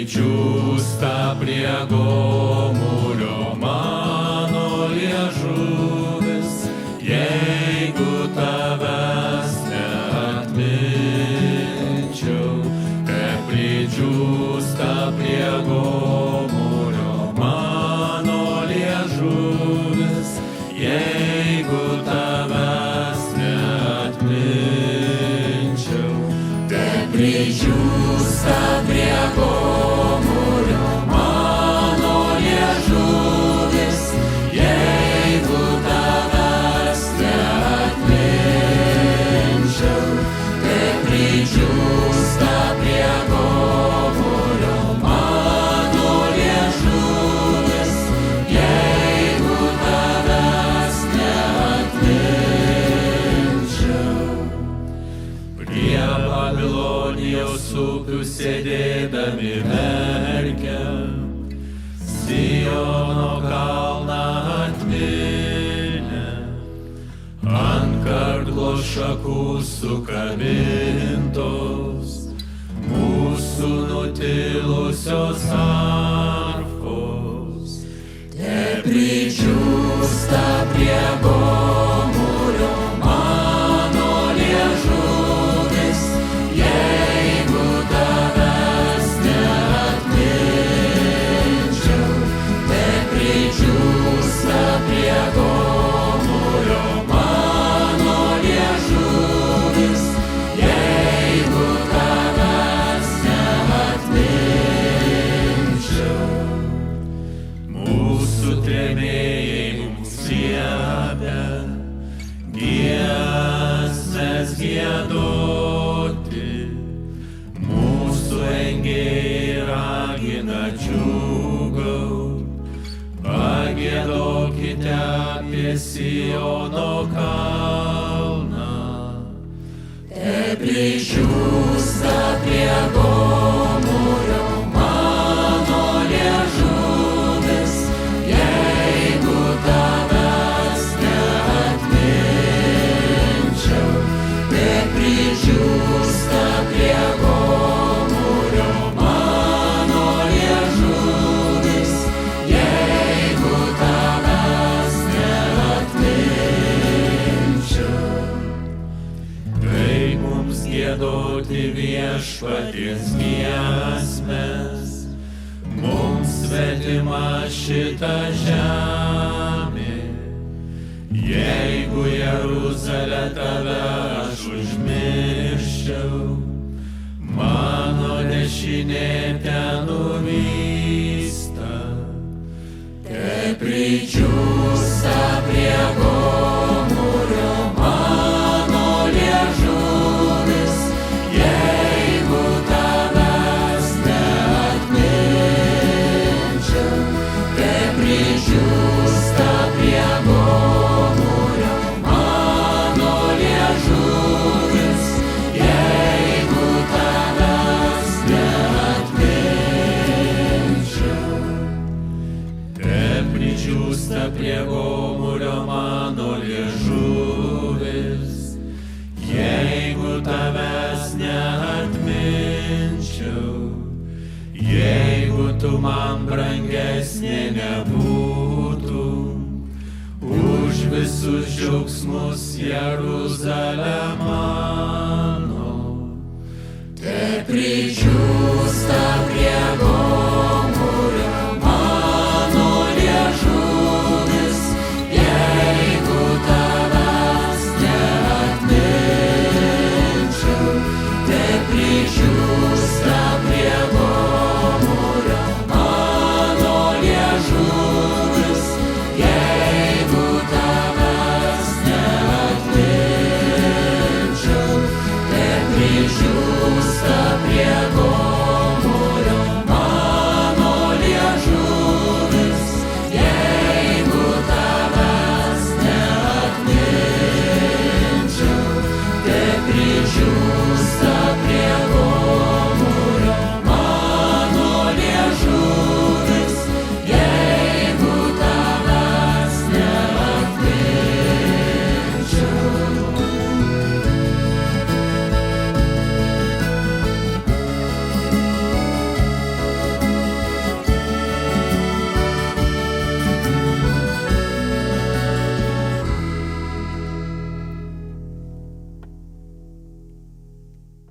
pridžiūsta prie gomurio mano liežuvis, jeigu tavęs neatminčiau. Pridžiūsta prie gomurio mano liežuvis, jeigu tavęs neatminčiau. Pridžiūsta prie gomurio mano liežuvis, jeigu tavęs neatminčiau. Pridžiūsta prie gomurio mano liežuvis, jeigu tavęs neatminčiau. Prie Babilonijos upių sėdėdami verkiam, Siono kalną atminę, ant karklo šakų sukabintos, mūsų nutilusios arfos. Pridžiūsta prie gomurio mano liežuvis, jeigu tavęs neatminčiau. Pridžiūsta prie gomurio mano liežuvis, jeigu tavęs neatminčiau. Mūsų trėmėjai mums liepia giesmes giedoti, mūsų engėjai ragina džiūgaut. Pagiedokite apie Siono kalną. Pridžiūsta prie gomurio mano liežuvis, jeigu tavęs neatminčiau. Pridžiūsta prie gomurio mano liežuvis, jeigu tavęs neatminčiau. Kaip mums giedoti viešpaties giesmes, mums svetima šita žemė. Jeigu Jeruzalę tave aš užmirščiau, mano dešinė ten nuvysta. Pridžiūsta prie gomurio mano liežuvis, jeigu tavęs neatminčiau. Pridžiūsta prie gomurio mano liežuvis, jeigu tavęs neatminčiau. Pridžiūsta prie gomurio mano liežuvis, jeigu tavęs neatminčiau. Jeigu tu man brangesnė nebūtum, už visus džiaugsmus Jeruzalę mano. Pridžiūsta